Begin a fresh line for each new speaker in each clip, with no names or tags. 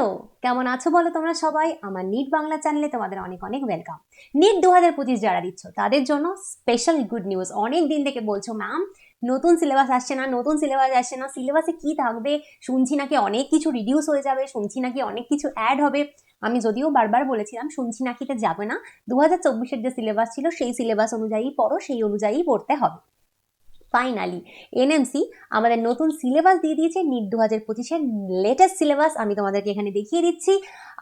Hello, কেমন আছো বলো তোমরা সবাই? আমার নিট বাংলা চ্যানেলে তোমাদের অনেক অনেক ওয়েলকাম। নিট 2025 যারা দিচ্ছ তাদের জন্য স্পেশাল গুড নিউজ। অনেক দিন থেকে বলছো ম্যাম নতুন সিলেবাস আসছে না, নতুন সিলেবাস আসছে না, সিলেবাসে কি থাকবে? শুনছি নাকি অনেক কিছু রিডিউস হয়ে যাবে, শুনছি নাকি অনেক কিছু অ্যাড হবে। আমি যদিও বারবার বলেছিলাম শুনছি নাকিতে যাবে না, 2024-এর যে সিলেবাস ছিল সেই সিলেবাস অনুযায়ী পড়ো, সেই অনুযায়ী পড়তে হবে। ফাইনালি এনএমসি আমাদের নতুন সিলেবাস দিয়ে দিয়েছে। নিট 2025-এর লেটেস্ট সিলেবাস আমি তোমাদেরকে এখানে দেখিয়ে দিচ্ছি।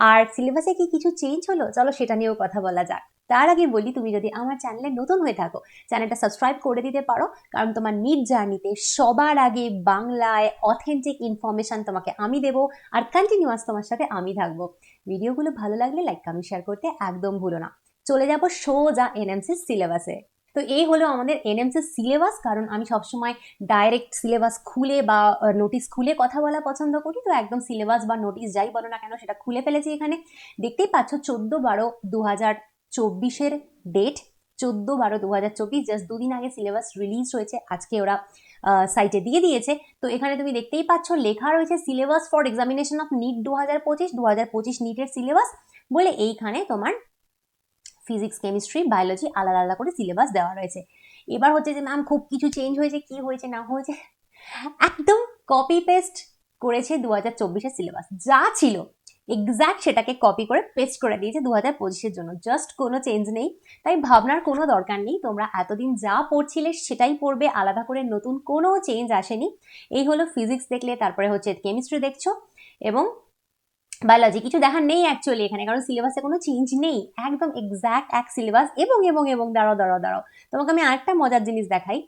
আর সিলেবাসে কি কিছু চেঞ্জ হলো, চলো সেটা নিয়েও কথা বলা যাক। তার আগে বলি, তুমি যদি আমার চ্যানেলে নতুন হয়ে থাকো চ্যানেলটা সাবস্ক্রাইব করে দিতে পারো, কারণ তোমার নিট জার্নিতে সবার আগে বাংলায় অথেন্টিক ইনফরমেশন তোমাকে আমি দেবো, আর কন্টিনিউয়াস তোমার সাথে আমি থাকবো। ভিডিওগুলো ভালো লাগলে লাইক কমেন্ট শেয়ার করতে একদম ভুলো না। চলে যাবো সোজা এনএমসি সিলেবাসে। তো এই হলো আমাদের এনএমসি সিলেবাস। কারণ আমি সবসময় ডাইরেক্ট সিলেবাস খুলে বা নোটিস খুলে কথা বলা পছন্দ করি, তো একদম সিলেবাস বা নোটিস যাই বলো না কেন সেটা খুলে ফেলেছি এখানে। দেখতেই পাচ্ছ 14/12/2024 ডেট, 14/12/2024, জাস্ট দুদিন আগে সিলেবাস রিলিজ হয়েছে, আজকে ওরা সাইটে দিয়ে দিয়েছে। তো এখানে তুমি দেখতেই পাচ্ছ লেখা রয়েছে syllabus for examination of NEET 2025 নিটের সিলেবাস বলে এইখানে তোমার ফিজিক্স, কেমিস্ট্রি, বায়োলজি আলাদা আলাদা করে সিলেবাস দেওয়া রয়েছে। এবার হচ্ছে যে ম্যাম খুব কিছু চেঞ্জ হয়েছে, কি হয়েছে না হয়েছে, একদম কপি পেস্ট করেছে 2024-এর সিলেবাস। যা ছিল এক্স্যাক্ট সেটাকে কপি করে পেস্ট করে দিয়েছে 2025-এর জন্য, জাস্ট কোনো চেঞ্জ নেই। তাই ভাবনার কোনো দরকার নেই, তোমরা এতদিন যা পড়ছিলে সেটাই পড়বে, আলাদা করে নতুন কোনো চেঞ্জ আসেনি। এই হলো ফিজিক্স দেখলে, তারপরে হচ্ছে কেমিস্ট্রি দেখছো, এবং বায়োলজি কিছু দেখার নেই অ্যাকচুয়ালি এখানে, কারণ সিলেবাসে কোনো চেঞ্জ নেই, একদম এক্স্যাক্ট এক সিলেবাস। এবং এবং এবং দাঁড়াও তোমাকে আমি আরেকটা মজার জিনিস দেখাই।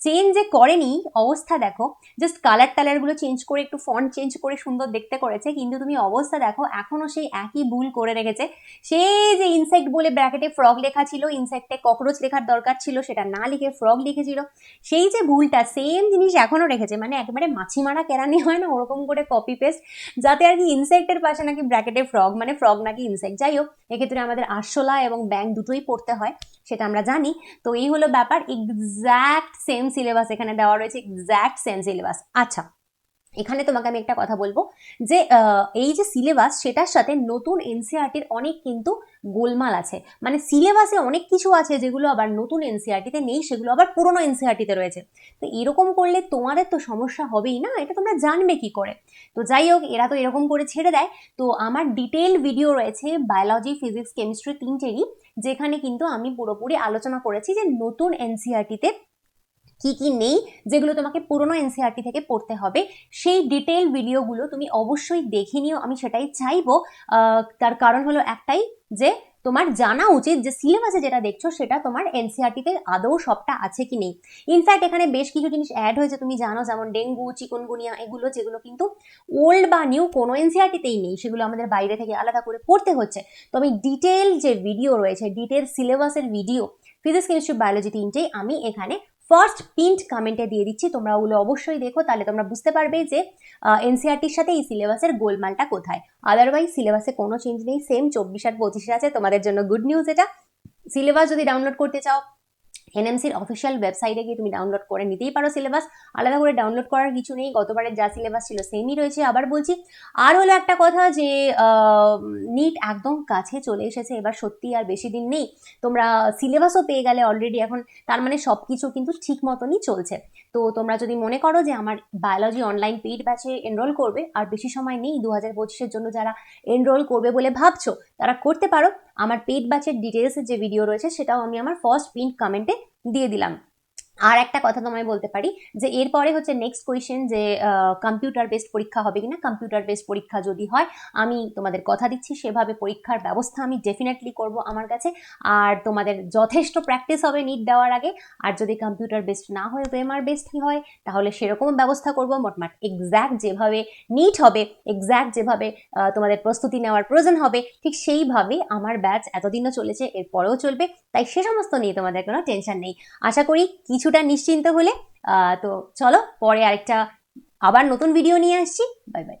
চেঞ্জ যে করেনি অবস্থা দেখো, জাস্ট কালার টালারগুলো চেঞ্জ করে একটু ফন্ট চেঞ্জ করে সুন্দর দেখতে করেছে, কিন্তু তুমি অবস্থা দেখো এখনো সেই একই ভুল করে রেখেছে। সেই যে ইনসেক্ট বলে ব্র্যাকেটে ফ্রগ লেখা ছিল, ইনসেক্টে ককরোচ লেখার দরকার ছিল, সেটা না লিখে ফ্রগ লিখেছিল, সেই যে ভুলটা সেম জিনিস এখনো রেখেছে। মানে একেবারে মাছি মারা কেরানি হয় না, ওরকম করে কপি পেস্ট, যাতে আর কি ইনসেক্টের পাশে নাকি ব্র্যাকেটে ফ্রগ, মানে ফ্রগ নাকি ইনসেক্ট। যাই হোক, এক্ষেত্রে আমাদের আরশোলা এবং ব্যাং দুটোই পড়তে হয়, সেটা আমরা জানি। তো এই হলো ব্যাপার, এক্স্যাক্ট সেম সিলেবাস এখানে দেওয়া রয়েছে, এক্স্যাক্ট সেম সিলেবাস। আচ্ছা, এখানে তোমাকে আমি একটা কথা বলবো যে এই যে সিলেবাস সেটার সাথে নতুন এনসিআরটির অনেক কিন্তু গোলমাল আছে। মানে সিলেবাসে অনেক কিছু আছে যেগুলো আবার নতুন এনসিআরটিতে নেই, সেগুলো আবার পুরনো এনসিআরটিতে রয়েছে। তো এরকম করলে তোমাদের তো সমস্যা হবেই না, এটা তোমরা জানবে কি করে? তো যাই হোক, এরা তো এরকম করে ছেড়ে দেয়। তো আমার ডিটেল ভিডিও রয়েছে বায়োলজি, ফিজিক্স, কেমিস্ট্রি তিনটেরই, যেখানে কিন্তু আমি পুরোপুরি আলোচনা করেছি যে নতুন এনসিআরটিতে কি কি নেই, যেগুলো তোমাকে পুরনো এনসিআরটি থেকে পড়তে হবে। সেই ডিটেল ভিডিওগুলো তুমি অবশ্যই দেখে নিও, আমি সেটাই চাইবো। তার কারণ হলো একটাই, যে তোমার জানা উচিত যে সিলেবাসে যেটা দেখছো সেটা তোমার এনসিআরটিতে আদৌ সবটা আছে কি নেই। ইনফ্যাক্ট এখানে বেশ কিছু জিনিস অ্যাড হয়েছে তুমি জানো, যেমন ডেঙ্গু, চিকুনগুনিয়া, এগুলো যেগুলো কিন্তু ওল্ড বা নিউ কোনো এনসিআরটিতেই নেই, সেগুলো আমাদের বাইরে থেকে আলাদা করে পড়তে হচ্ছে। তো আমি ডিটেল যে ভিডিও রয়েছে, ডিটেল সিলেবাসের ভিডিও ফিজিক্স, কেমিস্ট্রি, বায়োলজি তিনটেই আমি এখানে ফার্স্ট পিন্ট কমেন্টে দিয়ে দিচ্ছি, তোমরা ওগুলো অবশ্যই দেখো, তাহলে তোমরা বুঝতে পারবে যে এনসিআরটির সাথে এই সিলেবাসের গোলমালটা কোথায়। আদারওয়াইজ সিলেবাসে কোনো চেঞ্জ নেই, সেম 24 আর 25 আছে। তোমাদের জন্য গুড নিউজ এটা। সিলেবাস যদি ডাউনলোড করতে চাও, এনএমসির অফিসিয়াল ওয়েবসাইটে গিয়ে তুমি ডাউনলোড করে নিতেই পারো সিলেবাস, আলাদা করে ডাউনলোড করার কিছু নেই, গতবারের যা সিলেবাস ছিল সেমই রয়েছে। আবার বলছি, আর হলো একটা কথা যে নিট একদম কাছে চলে এসেছে, এবার সত্যি আর বেশি দিন নেই, তোমরা সিলেবাসও পেয়ে গেলে অলরেডি এখন, তার মানে সব কিছু কিন্তু ঠিক মতনই চলছে। তো তোমরা যদি মনে করো যে আমার বায়োলজি অনলাইন পেইড ব্যাচে এনরোল করবে, আর বেশি সময় নেই 2025-এর জন্য যারা এনরোল করবে বলে ভাবছো, তারা করতে পারো। আমার পেইড ব্যাচের ডিটেলসের যে ভিডিও রয়েছে সেটাও আমি আমার ফার্স্ট পিন কমেন্টে দিয়ে দিলাম। আর একটা কথা তোমায় বলতে পারি যে এরপরে হচ্ছে নেক্সট কোয়েশ্চেন, যে কম্পিউটার বেসড পরীক্ষা হবে কিনা। কম্পিউটার বেসড পরীক্ষা যদি হয়, আমি তোমাদের কথা দিচ্ছি সেভাবে পরীক্ষার ব্যবস্থা আমি ডেফিনেটলি করব আমার কাছে, আর তোমাদের যথেষ্ট প্র্যাকটিস হবে নিট দেওয়ার আগে। আর যদি কম্পিউটার বেসড না হয়, ওএমআর বেসড হয়, তাহলে সেরকম ব্যবস্থা করব। মোটমাট এক্স্যাক্ট যেভাবে নিট হবে, এক্স্যাক্ট যেভাবে তোমাদের প্রস্তুতি নেওয়ার প্রয়োজন হবে, ঠিক সেইভাবে আমার ব্যাচ এতদিনও চলেছে, এরপরেও চলবে। তাই সে সমস্ত নিয়ে তোমাদের কোনো টেনশন নেই। আশা করি কিছুটা নিশ্চিন্ত হলে। তো চলো, পরে আরেকটা আবার নতুন ভিডিও নিয়ে আসছি। Bye bye.